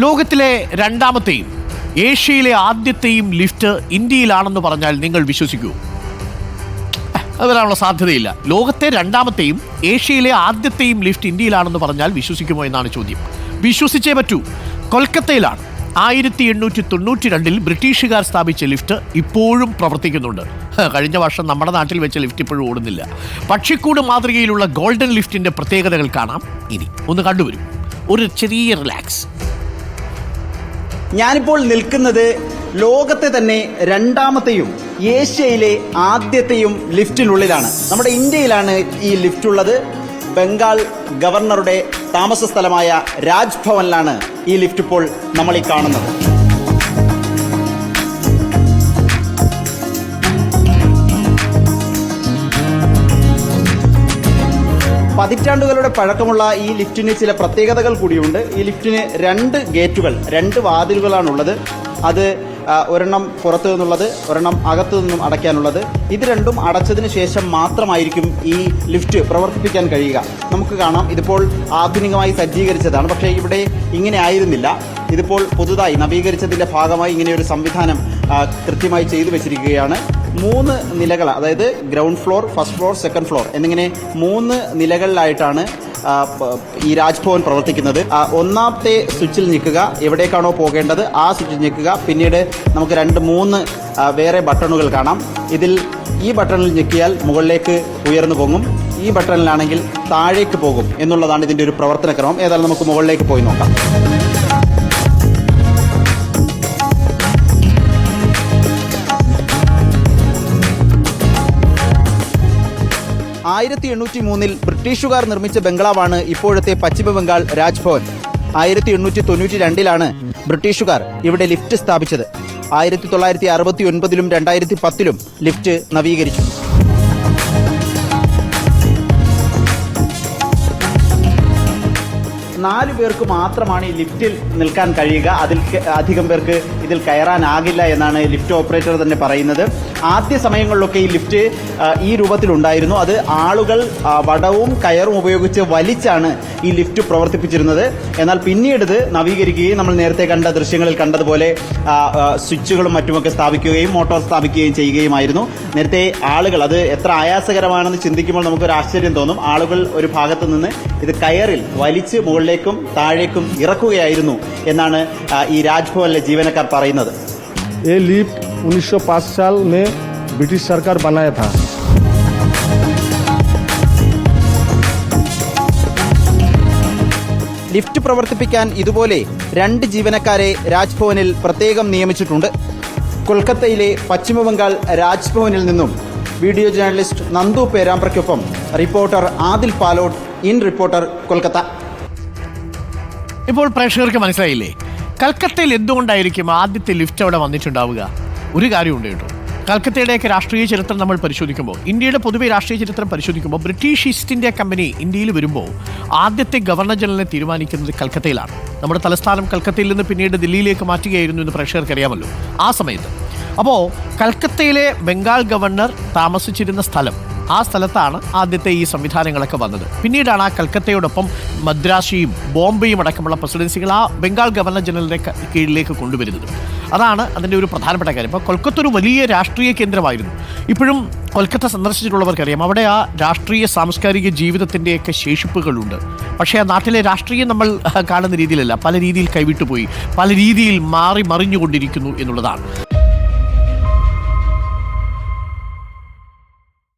ലോകത്തിലെ രണ്ടാമത്തെയും ഏഷ്യയിലെ ആദ്യത്തെയും ലിഫ്റ്റ് ഇന്ത്യയിലാണെന്ന് പറഞ്ഞാൽ നിങ്ങൾ വിശ്വസിക്കൂ? അത് വരാനുള്ള സാധ്യതയില്ല. ലോകത്തെ രണ്ടാമത്തെയും ഏഷ്യയിലെ ആദ്യത്തെയും ലിഫ്റ്റ് ഇന്ത്യയിലാണെന്ന് പറഞ്ഞാൽ വിശ്വസിക്കുമോ എന്നാണ് ചോദ്യം. വിശ്വസിച്ചേ പറ്റൂ. കൊൽക്കത്തയിലാണ് 1892 ബ്രിട്ടീഷുകാർ സ്ഥാപിച്ച ലിഫ്റ്റ് ഇപ്പോഴും പ്രവർത്തിക്കുന്നുണ്ട്. കഴിഞ്ഞ വർഷം നമ്മുടെ നാട്ടിൽ വെച്ച ലിഫ്റ്റ് ഇപ്പോഴും ഓടുന്നില്ല. പക്ഷിക്കൂട് മാതൃകയിലുള്ള ഗോൾഡൻ ലിഫ്റ്റിന്റെ പ്രത്യേകതകൾ കാണാം ഇനി. ഒന്ന് കണ്ടുവരും. ഒരു ചെറിയ റിലാക്സ്. ഞാനിപ്പോൾ നിൽക്കുന്നത് ലോകത്തെ തന്നെ രണ്ടാമത്തെയും ഏഷ്യയിലെ ആദ്യത്തെയും ലിഫ്റ്റിനുള്ളിലാണ്. നമ്മുടെ ഇന്ത്യയിലാണ് ഈ ലിഫ്റ്റ് ഉള്ളത്. ബംഗാൾ ഗവർണറുടെ താമസ സ്ഥലമായ രാജ്ഭവനിലാണ് ഈ ലിഫ്റ്റ് ഇപ്പോൾ നമ്മൾ ഈ കാണുന്നത്. പതിറ്റാണ്ടുകളുടെ പഴക്കമുള്ള ഈ ലിഫ്റ്റിന് ചില പ്രത്യേകതകൾ കൂടിയുണ്ട്. ഈ ലിഫ്റ്റിന് 2 ഗേറ്റുകൾ, 2 വാതിലുകളാണുള്ളത്. അത് ഒരെണ്ണം പുറത്തു നിന്നുള്ളത്, ഒരെണ്ണം അകത്തു നിന്നും അടയ്ക്കാനുള്ളത്. ഇത് രണ്ടും അടച്ചതിന് ശേഷം മാത്രമായിരിക്കും ഈ ലിഫ്റ്റ് പ്രവർത്തിപ്പിക്കാൻ കഴിയുക. നമുക്ക് കാണാം, ഇതിപ്പോൾ ആധുനികമായി സജ്ജീകരിച്ചതാണ്. പക്ഷേ ഇവിടെ ഇങ്ങനെ ആയിരുന്നില്ല. ഇതിപ്പോൾ പുതുതായി നവീകരിച്ചതിൻ്റെ ഭാഗമായി ഇങ്ങനെയൊരു സംവിധാനം കൃത്യമായി ചെയ്തു വെച്ചിരിക്കുകയാണ്. 3 നിലകൾ, അതായത് ground floor, first floor, second floor എന്നിങ്ങനെ 3 നിലകളിലായിട്ടാണ് ഈ രാജ്ഭവൻ പ്രവർത്തിക്കുന്നത്. ഒന്നാമത്തെ സ്വിച്ചിൽ ഞെക്കുക, എവിടേക്കാണോ പോകേണ്ടത് ആ സ്വിച്ചിൽ ഞെക്കുക. പിന്നീട് നമുക്ക് 2-3 വേറെ ബട്ടണുകൾ കാണാം. ഇതിൽ ഈ ബട്ടണിൽ ഞെക്കിയാൽ മുകളിലേക്ക് ഉയർന്നു പോകും, ഈ ബട്ടണിലാണെങ്കിൽ താഴേക്ക് പോകും എന്നുള്ളതാണ് ഇതിൻ്റെ ഒരു പ്രവർത്തനക്രമം. ഏതായാലും നമുക്ക് മുകളിലേക്ക് പോയി നോക്കാം. 1803 ബ്രിട്ടീഷുകാർ നിർമ്മിച്ച ബംഗ്ലാവാണ് ഇപ്പോഴത്തെ പശ്ചിമ ബംഗാൾ രാജ്ഭവൻ. 1892 ബ്രിട്ടീഷുകാർ ഇവിടെ ലിഫ്റ്റ് സ്ഥാപിച്ചത്. 1969 2010 ലിഫ്റ്റ് നവീകരിച്ചു. 4 പേർക്ക് മാത്രമാണ് ഈ ലിഫ്റ്റിൽ നിൽക്കാൻ കഴിയുക. അതിൽ അധികം പേർക്ക് ഇതിൽ കയറാനാകില്ല എന്നാണ് ലിഫ്റ്റ് ഓപ്പറേറ്റർ തന്നെ പറയുന്നത്. ആദ്യ സമയങ്ങളിലൊക്കെ ഈ ലിഫ്റ്റ് ഈ രൂപത്തിലുണ്ടായിരുന്നു. അത് ആളുകൾ വടവും കയറും ഉപയോഗിച്ച് വലിച്ചാണ് ഈ ലിഫ്റ്റ് പ്രവർത്തിപ്പിച്ചിരുന്നത്. എന്നാൽ പിന്നീട് ഇത് നവീകരിക്കുകയും നമ്മൾ നേരത്തെ കണ്ട ദൃശ്യങ്ങളിൽ കണ്ടതുപോലെ സ്വിച്ചുകളും മറ്റുമൊക്കെ സ്ഥാപിക്കുകയും മോട്ടോർ സ്ഥാപിക്കുകയും ചെയ്യുകയുമായിരുന്നു. നേരത്തെ ആളുകൾ, അത് എത്ര ആയാസകരമാണെന്ന് ചിന്തിക്കുമ്പോൾ നമുക്കൊരു ആശ്ചര്യം തോന്നും. ആളുകൾ ഒരു ഭാഗത്ത് നിന്ന് ഇത് കയറിൽ വലിച്ച് മുകളിലേക്കും താഴേക്കും ഇറക്കുകയായിരുന്നു എന്നാണ് ഈ രാജ്ഭവനിലെ ജീവനക്കാർ പറയുന്നത്. ये लिफ्ट 1905 साल में ब्रिटिश सरकार बनाया था. ലിഫ്റ്റ് പ്രവർത്തിപ്പിക്കാൻ ഇതുപോലെ 2 ജീവനക്കാരെ രാജ്ഭവനിൽ പ്രത്യേകം നിയമിച്ചിട്ടുണ്ട്. കൊൽക്കത്തയിലെ പശ്ചിമ ബംഗാൾ രാജ്ഭവനിൽ നിന്നും വീഡിയോ ജേർണലിസ്റ്റ് നന്ദു പേരാമ്പ്രയ്ക്കൊപ്പം reporter Adil Palot, in reporter, Kolkata. ഇപ്പോൾ പ്രേക്ഷകർക്ക് മനസ്സിലായില്ലേ കൽക്കത്തയിൽ എന്തുകൊണ്ടായിരിക്കും ആദ്യത്തെ ലിഫ്റ്റ് അവിടെ വന്നിട്ടുണ്ടാവുക? ഒരു കാര്യമുണ്ട് കേട്ടോ. കൽക്കത്തയുടെയൊക്കെ രാഷ്ട്രീയ ചരിത്രം നമ്മൾ പരിശോധിക്കുമ്പോൾ, ഇന്ത്യയുടെ പൊതുവെ രാഷ്ട്രീയ ചരിത്രം പരിശോധിക്കുമ്പോൾ, ബ്രിട്ടീഷ് ഈസ്റ്റ് ഇന്ത്യ കമ്പനി ഇന്ത്യയിൽ വരുമ്പോൾ ആദ്യത്തെ ഗവർണർ ജനറലിനെ തീരുമാനിക്കുന്നത് കൽക്കത്തയിലാണ്. നമ്മുടെ തലസ്ഥാനം കൽക്കത്തയിൽ നിന്ന് പിന്നീട് ദില്ലിയിലേക്ക് മാറ്റുകയായിരുന്നു എന്ന് പ്രേക്ഷകർക്ക് അറിയാമല്ലോ ആ സമയത്ത്. അപ്പോൾ കൽക്കത്തയിലെ ബംഗാൾ ഗവർണർ താമസിച്ചിരുന്ന സ്ഥലം, ആ സ്ഥലത്താണ് ആദ്യത്തെ ഈ സംവിധാനങ്ങളൊക്കെ വന്നത്. പിന്നീടാണ് ആ കൽക്കത്തയോടൊപ്പം മദ്രാസിയും ബോംബെയും അടക്കമുള്ള പ്രസിഡൻസികൾ ആ ബംഗാൾ ഗവർണർ ജനറലിൻ്റെ കീഴിലേക്ക് കൊണ്ടുവരുന്നത്. അതാണ് അതിൻ്റെ ഒരു പ്രധാനപ്പെട്ട കാര്യം. അപ്പോൾ കൊൽക്കത്ത ഒരു വലിയ രാഷ്ട്രീയ കേന്ദ്രമായിരുന്നു. ഇപ്പോഴും കൊൽക്കത്ത സന്ദർശിച്ചിട്ടുള്ളവർക്കറിയാം, അവിടെ ആ രാഷ്ട്രീയ സാംസ്കാരിക ജീവിതത്തിൻ്റെയൊക്കെ ശേഷിപ്പുകളുണ്ട്. പക്ഷേ ആ നാട്ടിലെ രാഷ്ട്രീയം നമ്മൾ കാണുന്ന രീതിയിലല്ല, പല രീതിയിൽ കൈവിട്ടുപോയി, പല രീതിയിൽ മാറി മറിഞ്ഞുകൊണ്ടിരിക്കുന്നു എന്നുള്ളതാണ്.